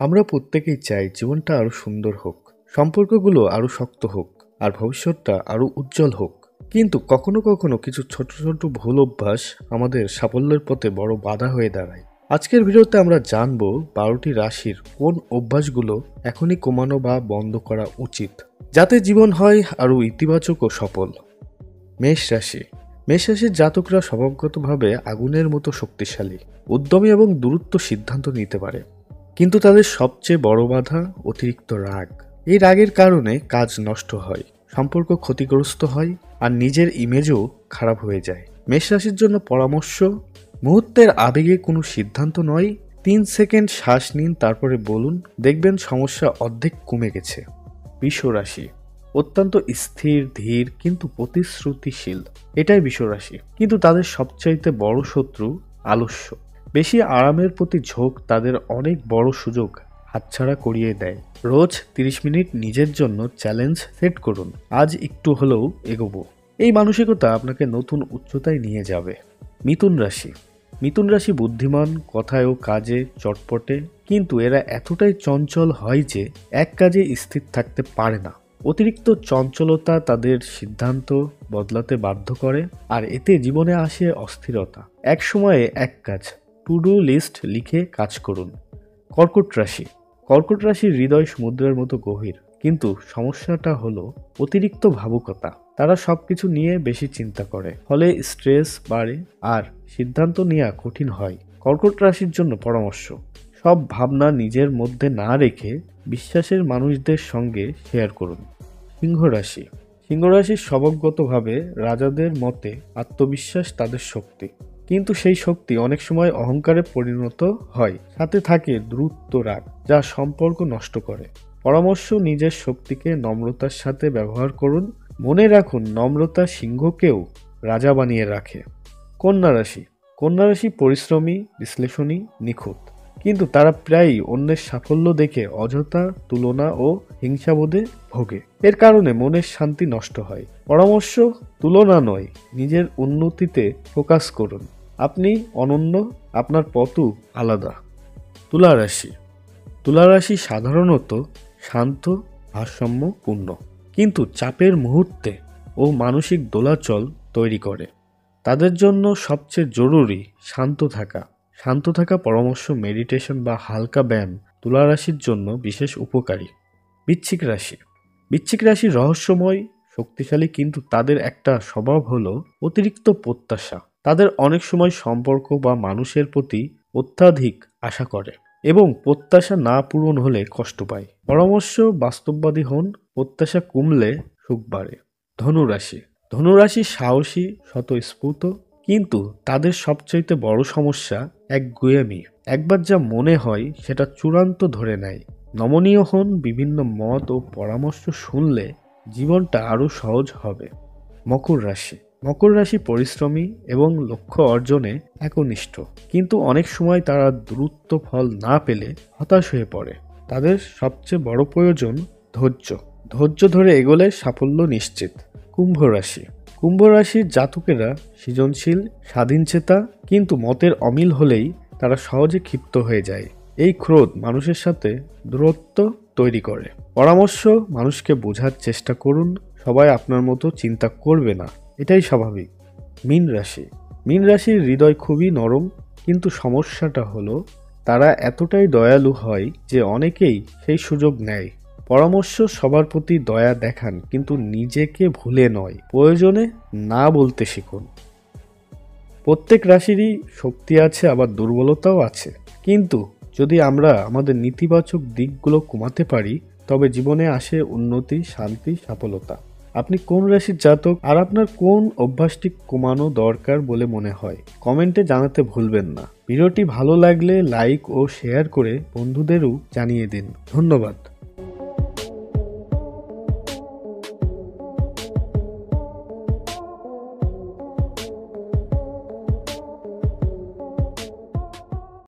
আমরা প্রত্যেকেই চাই জীবনটা আরো সুন্দর হোক, সম্পর্কগুলো আরো শক্ত হোক, আর ভবিষ্যৎটা আরো উজ্জ্বল হোক। কিন্তু কখনো কখনো কিছু ছোট ছোট ভুল অভ্যাস আমাদের সাফল্যের পথে বড় বাধা হয়ে দাঁড়ায়। আজকের ভিডিওতে আমরা জানবো 12টি রাশির কোন অভ্যাসগুলো এখনই কমানো বা বন্ধ করা উচিত, যাতে জীবন হয় আরো ইতিবাচক ও সফল। মেষ রাশি। মেষ রাশির জাতকরা স্বভাবগতভাবে আগুনের মতো শক্তিশালী, উদ্যমী এবং দূরত্ব সিদ্ধান্ত নিতে পারে। কিন্তু তাদের সবচেয়ে বড় বাধা অতিরিক্ত রাগ। এই রাগের কারণে কাজ নষ্ট হয়, সম্পর্ক ক্ষতিগ্রস্ত হয়, আর নিজের ইমেজও খারাপ হয়ে যায়। মেষ রাশির জন্য পরামর্শ: মুহূর্তের আবেগে কোনো সিদ্ধান্ত নয়। 3 সেকেন্ড শ্বাস নিন, তারপরে বলুন, দেখবেন সমস্যা অর্ধেক কমে গেছে। বৃষ রাশি। অত্যন্ত স্থির, ধীর কিন্তু প্রতিশ্রুতিশীল, এটাই বৃষ রাশি। কিন্তু তাদের সবচাইতে বড় শত্রু আলস্য। বেশি আরামের প্রতি ঝোঁক তাদের অনেক বড় সুযোগ হাতছাড়া করিয়ে দেয়। রোজ 30 মিনিট নিজের জন্য চ্যালেঞ্জ সেট করুন, আজ একটু হলেও এগোবো। এই মানসিকতা আপনাকে নতুন উচ্চতায় নিয়ে যাবে। মিথুন রাশি। মিথুন রাশি বুদ্ধিমান, কথায় ও কাজে চটপটে, কিন্তু এরা এতটাই চঞ্চল হয় যে এক কাজে স্থির থাকতে পারে না। অতিরিক্ত চঞ্চলতা তাদের সিদ্ধান্ত বদলাতে বাধ্য করে, আর এতে জীবনে আসে অস্থিরতা। এক সময়ে এক কাজ, টু ডু লিস্ট লিখে কাজ করুন। কর্কট রাশি। কর্কট রাশির হৃদয় সমুদ্রের মতো গভীর, কিন্তু সমস্যাটা হলো অতিরিক্ত ভাবুকতা। তারা সবকিছু নিয়ে বেশি চিন্তা করে, ফলে স্ট্রেস বাড়ে আর সিদ্ধান্ত নেওয়া কঠিন হয়। কর্কট রাশির জন্য পরামর্শ: সব ভাবনা নিজের মধ্যে না রেখে বিশ্বাসের মানুষদের সঙ্গে শেয়ার করুন। সিংহ রাশি। সিংহ রাশির স্বভাবগতভাবে রাজাদের মতে আত্মবিশ্বাস তাদের শক্তি, কিন্তু সেই শক্তি অনেক সময় অহংকারে পরিণত হয়। সাথে থাকে দ্রুত রাগ, যা সম্পর্ক নষ্ট করে। পরামর্শ: নিজের শক্তিকে নম্রতার সাথে ব্যবহার করুন। মনে রাখুন, নম্রতা সিংহকেও রাজা বানিয়ে রাখে। কন্যা রাশি। কন্যা রাশি পরিশ্রমী, বিশ্লেষণী, নিখুঁত, কিন্তু তারা প্রায়ই অন্যের সাফল্য দেখে অযথা তুলনা ও হিংসাবোধে ভোগে। এর কারণে মনের শান্তি নষ্ট হয়। পরামর্শ: তুলনা নয়, নিজের উন্নতিতে ফোকাস করুন। আপনি অনন্য, আপনার পথও আলাদা। তুলা রাশি। তুলা রাশি সাধারণত শান্ত, ভারসাম্যপূর্ণ, কিন্তু চাপের মুহূর্তে ও মানসিক দোলাচল তৈরি করে। তাদের জন্য সবচেয়ে জরুরি শান্ত থাকা। শান্ত থাকা পরামর্শ: মেডিটেশন বা হালকা ব্যায়াম তুলা রাশির জন্য বিশেষ উপকারী। বৃশ্চিক রাশি। বৃশ্চিক রাশি রহস্যময়, শক্তিশালী, কিন্তু তাদের একটা স্বভাব হলো অতিরিক্ত প্রত্যাশা। তাদের অনেক সময় সম্পর্ক বা মানুষের প্রতি অত্যাধিক আশা করে এবং প্রত্যাশা না পূরণ হলে কষ্ট পায়। পরামর্শ: বাস্তববাদী হন, প্রত্যাশা কমলে সুখ বাড়ে। ধনুরাশি। ধনুরাশি সাহসী, স্বতঃস্ফূর্ত, কিন্তু তাদের সবচাইতে বড় সমস্যা একগুঁয়েমি। একবার যা মনে হয় সেটা চূড়ান্ত ধরে নেয়। নমনীয় হন, বিভিন্ন মত ও পরামর্শ শুনলে জীবনটা আরো সহজ হবে। মকর রাশি। মকর রাশি পরিশ্রমী এবং লক্ষ্য অর্জনে একনিষ্ঠ, কিন্তু অনেক সময় তারা দ্রুত ফল না পেলে হতাশ হয়ে পড়ে। তাদের সবচেয়ে বড় প্রয়োজন ধৈর্য। ধৈর্য ধরে এগোলে সাফল্য নিশ্চিত। কুম্ভ রাশি। কুম্ভ রাশির জাতকেরা সৃজনশীল, স্বাধীনচেতা, কিন্তু মতের অমিল হলেই তারা সহজে ক্ষিপ্ত হয়ে যায়। এই ক্রোধ মানুষের সাথে দূরত্ব তৈরি করে। পরামর্শ: মানুষকে বোঝার চেষ্টা করুন, সবাই আপনার মতো চিন্তা করবে না, এটাই স্বাভাবিক। মীন রাশি। মীন রাশির হৃদয় খুবই নরম, কিন্তু সমস্যাটা হলো তারা এতটাই দয়ালু হয় যে অনেকেই সেই সুযোগ নেয়। পরামর্শ: সবার প্রতি দয়া দেখান, কিন্তু নিজেকে ভুলে নয়। প্রয়োজনে না বলতে শিখুন। প্রত্যেক রাশিরই শক্তি আছে, আবার দুর্বলতাও আছে, কিন্তু যদি আমরা আমাদের নেতিবাচক দিকগুলো কমাতে পারি, তবে জীবনে আসে উন্নতি, শান্তি, সফলতা। আপনি কোন রাশির জাতক, আর আপনার কোন অভ্যাসটি কমানো দরকার বলে মনে হয়, কমেন্টে জানাতে ভুলবেন না। ভিডিওটি ভালো লাগলে লাইক ও শেয়ার করে বন্ধুদেরও জানিয়ে দিন। ধন্যবাদ।